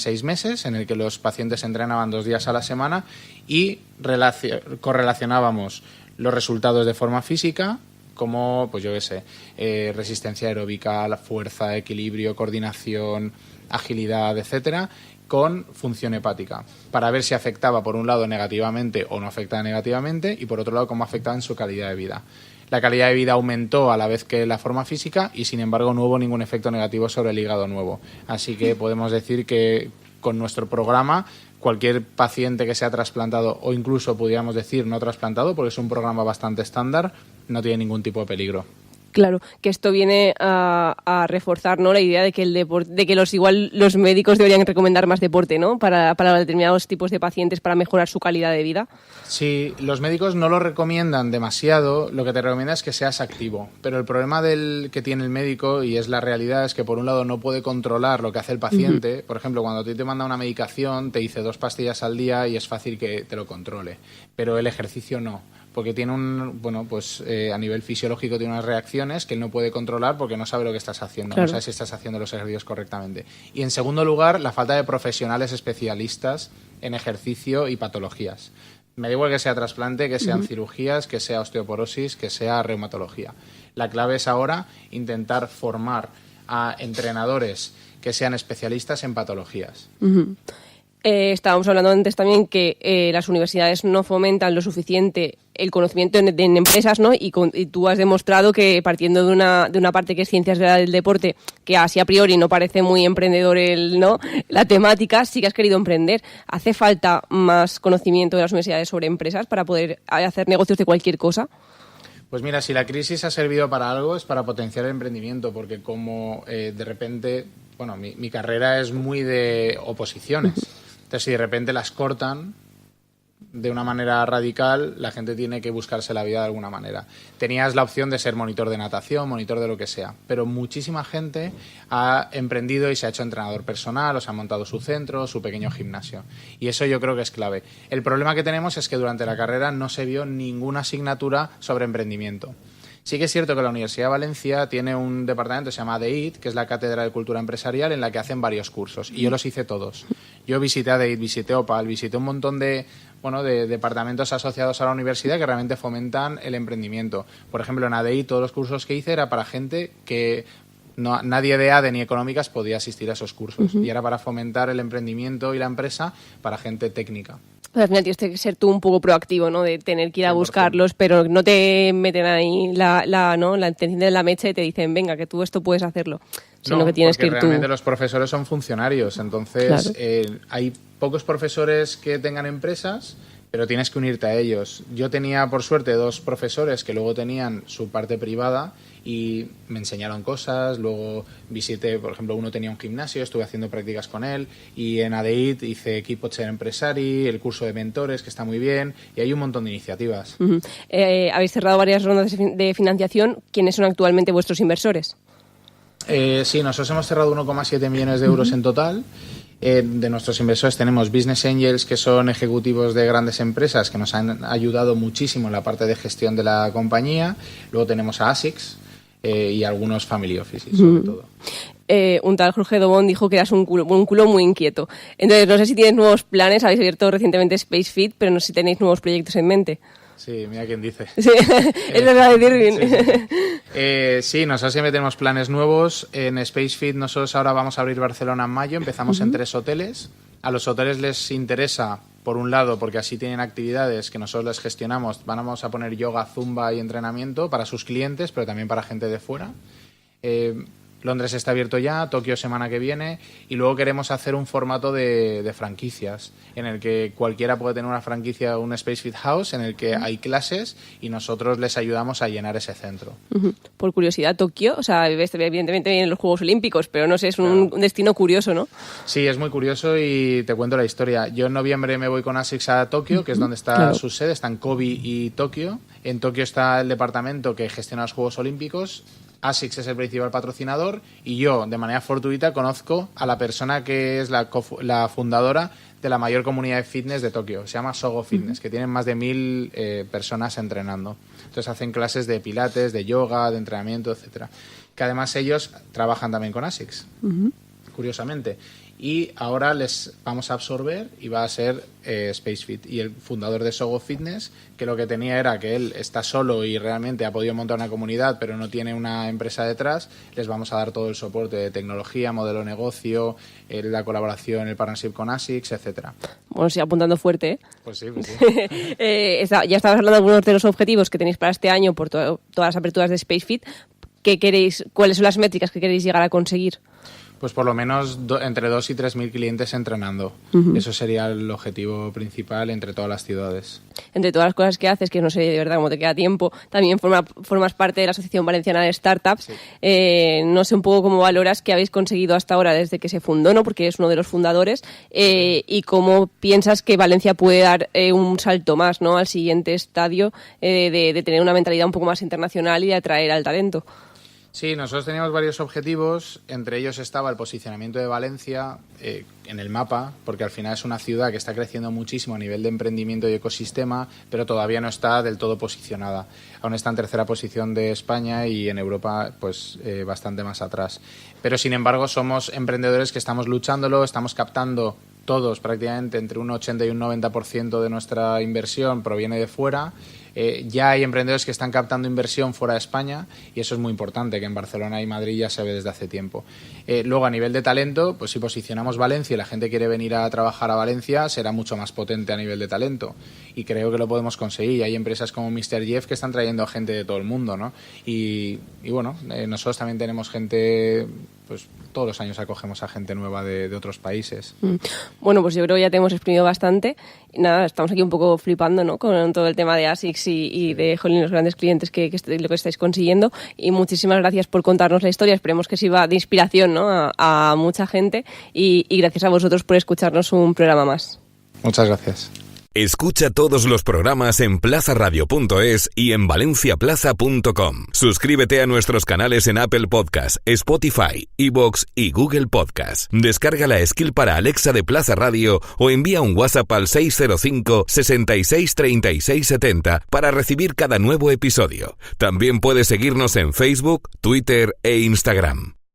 6 meses, en el que los pacientes entrenaban 2 días a la semana y correlacionábamos los resultados de forma física, como, pues yo qué sé, resistencia aeróbica, la fuerza, equilibrio, coordinación, agilidad, etcétera, con función hepática, para ver si afectaba por un lado negativamente o no afectaba negativamente y por otro lado cómo afectaba en su calidad de vida. La calidad de vida aumentó a la vez que la forma física y sin embargo no hubo ningún efecto negativo sobre el hígado nuevo. Así que podemos decir que con nuestro programa cualquier paciente que sea trasplantado o incluso pudiéramos decir no trasplantado, porque es un programa bastante estándar, no tiene ningún tipo de peligro. Claro, que esto viene a reforzar, ¿no?, la idea de que el deporte, de que los médicos deberían recomendar más deporte, ¿no?, para determinados tipos de pacientes para mejorar su calidad de vida. Sí, los médicos no lo recomiendan demasiado, lo que te recomienda es que seas activo, pero el problema que tiene el médico, y es la realidad, es que por un lado no puede controlar lo que hace el paciente. Por ejemplo, cuando a ti te manda una medicación, te dice 2 pastillas al día y es fácil que te lo controle, pero el ejercicio no. Porque tiene a nivel fisiológico tiene unas reacciones que él no puede controlar porque no sabe lo que estás haciendo, claro. No sabe si estás haciendo los ejercicios correctamente. Y en segundo lugar, la falta de profesionales especialistas en ejercicio y patologías. Me da igual que sea trasplante, que sean cirugías, que sea osteoporosis, que sea reumatología. La clave es ahora intentar formar a entrenadores que sean especialistas en patologías. Estábamos hablando antes también que las universidades no fomentan lo suficiente el conocimiento en empresas, ¿no? Y tú has demostrado que partiendo de una parte que es ciencias del deporte, que así a priori no parece muy emprendedor ¿no?, la temática, sí que has querido emprender. ¿Hace falta más conocimiento de las universidades sobre empresas para poder hacer negocios de cualquier cosa? Pues mira, si la crisis ha servido para algo es para potenciar el emprendimiento, porque como de repente, bueno, mi carrera es muy de oposiciones. Entonces, si de repente las cortan de una manera radical, la gente tiene que buscarse la vida de alguna manera. Tenías la opción de ser monitor de natación, monitor de lo que sea, pero muchísima gente ha emprendido y se ha hecho entrenador personal o se ha montado su centro, su pequeño gimnasio. Y eso yo creo que es clave. El problema que tenemos es que durante la carrera no se vio ninguna asignatura sobre emprendimiento. Sí que es cierto que la Universidad de Valencia tiene un departamento que se llama ADEIT, que es la Cátedra de Cultura Empresarial, en la que hacen varios cursos. Y yo los hice todos. Yo visité ADEIT, visité OPAL, visité un montón de departamentos asociados a la universidad que realmente fomentan el emprendimiento. Por ejemplo, en ADEIT todos los cursos que hice era para gente que nadie de ADE ni económicas podía asistir a esos cursos. Y era para fomentar el emprendimiento y la empresa para gente técnica. Al final tienes que ser tú un poco proactivo, ¿no?, de tener que ir a buscarlos, pero no te meten ahí te encienden la mecha y te dicen, venga, que tú esto puedes hacerlo, sino que tienes que ir tú. Realmente los profesores son funcionarios, entonces claro. Hay pocos profesores que tengan empresas, pero tienes que unirte a ellos. Yo tenía, por suerte, 2 profesores que luego tenían su parte privada y me enseñaron cosas. Luego visité, por ejemplo, uno tenía un gimnasio, estuve haciendo prácticas con él, y en ADEIT hice Equipo Cher Empresari, el curso de mentores, que está muy bien, y hay un montón de iniciativas. Habéis cerrado varias rondas de financiación. ¿Quiénes son actualmente vuestros inversores? Sí, nosotros hemos cerrado 1,7 millones de euros en total. De nuestros inversores tenemos Business Angels, que son ejecutivos de grandes empresas que nos han ayudado muchísimo en la parte de gestión de la compañía. Luego tenemos a ASICS y algunos Family Offices, sobre todo. Un tal Jorge Dobón dijo que eras un culo muy inquieto. Entonces, no sé si tienes nuevos planes. Habéis abierto recientemente SpaceFit, pero no sé si tenéis nuevos proyectos en mente. Sí, mira quién dice. Sí, es verdad decir bien. Sí, nosotros siempre tenemos planes nuevos. En SpaceFit nosotros ahora vamos a abrir Barcelona en mayo. Empezamos en 3 hoteles. A los hoteles les interesa, por un lado, porque así tienen actividades que nosotros les gestionamos. Vamos a poner yoga, zumba y entrenamiento para sus clientes, pero también para gente de fuera. Londres está abierto ya, Tokio semana que viene, y luego queremos hacer un formato de franquicias en el que cualquiera puede tener una franquicia, un SpaceFit House, en el que hay clases y nosotros les ayudamos a llenar ese centro. Por curiosidad, Tokio, o sea, evidentemente vienen los Juegos Olímpicos, pero no sé, es un destino curioso, ¿no? Sí, es muy curioso y te cuento la historia. Yo en noviembre me voy con ASICS a Tokio, que es donde está su sede, están Kobe y Tokio. En Tokio está el departamento que gestiona los Juegos Olímpicos. ASICS es el principal patrocinador y yo, de manera fortuita, conozco a la persona que es la fundadora de la mayor comunidad de fitness de Tokio. Se llama Sogo Fitness, que tienen más de 1.000 personas entrenando. Entonces hacen clases de pilates, de yoga, de entrenamiento, etcétera. Que además ellos trabajan también con ASICS, curiosamente. y ahora les vamos a absorber y va a ser SpaceFit. Y el fundador de Sogo Fitness, que lo que tenía era que él está solo y realmente ha podido montar una comunidad, pero no tiene una empresa detrás, les vamos a dar todo el soporte de tecnología, modelo de negocio, la colaboración, el partnership con ASICS, etcétera. Bueno, sí, apuntando fuerte, ¿eh? Pues sí, pues sí. Ya estabas hablando de algunos de los objetivos que tenéis para este año por todas las aperturas de SpaceFit. ¿Cuáles son las métricas que queréis llegar a conseguir? Pues por lo menos entre 2 y 3.000 clientes entrenando. Eso sería el objetivo principal entre todas las ciudades. Entre todas las cosas que haces, que no sé de verdad cómo te queda tiempo, también formas parte de la Asociación Valenciana de Startups. Sí. No sé un poco cómo valoras que habéis conseguido hasta ahora desde que se fundó, ¿no? Porque es uno de los fundadores, y cómo piensas que Valencia puede dar un salto más, ¿no? Al siguiente estadio de tener una mentalidad un poco más internacional y de atraer al talento. Sí, nosotros teníamos varios objetivos, entre ellos estaba el posicionamiento de Valencia en el mapa, porque al final es una ciudad que está creciendo muchísimo a nivel de emprendimiento y ecosistema, pero todavía no está del todo posicionada. Aún está en tercera posición de España y en Europa pues bastante más atrás. Pero sin embargo somos emprendedores que estamos luchándolo, estamos captando todos prácticamente entre un 80 y un 90% de nuestra inversión proviene de fuera. Ya hay emprendedores que están captando inversión fuera de España y eso es muy importante, que en Barcelona y Madrid ya se ve desde hace tiempo. Luego, a nivel de talento, pues si posicionamos Valencia y la gente quiere venir a trabajar a Valencia, será mucho más potente a nivel de talento y creo que lo podemos conseguir. Hay empresas como Mr. Jeff que están trayendo a gente de todo el mundo, ¿no? Y bueno, nosotros también tenemos gente, pues todos los años acogemos a gente nueva de otros países. Bueno, pues yo creo que ya te hemos exprimido bastante. Y nada, estamos aquí un poco flipando, ¿no? Con todo el tema de ASICS y de los grandes clientes que lo que estáis consiguiendo. Y muchísimas gracias por contarnos la historia. Esperemos que sirva de inspiración, ¿no? a mucha gente. Y gracias a vosotros por escucharnos un programa más. Muchas gracias. Escucha todos los programas en plazaradio.es y en valenciaplaza.com. Suscríbete a nuestros canales en Apple Podcasts, Spotify, iVoox y Google Podcasts. Descarga la skill para Alexa de Plaza Radio o envía un WhatsApp al 605 66 36 70 para recibir cada nuevo episodio. También puedes seguirnos en Facebook, Twitter e Instagram.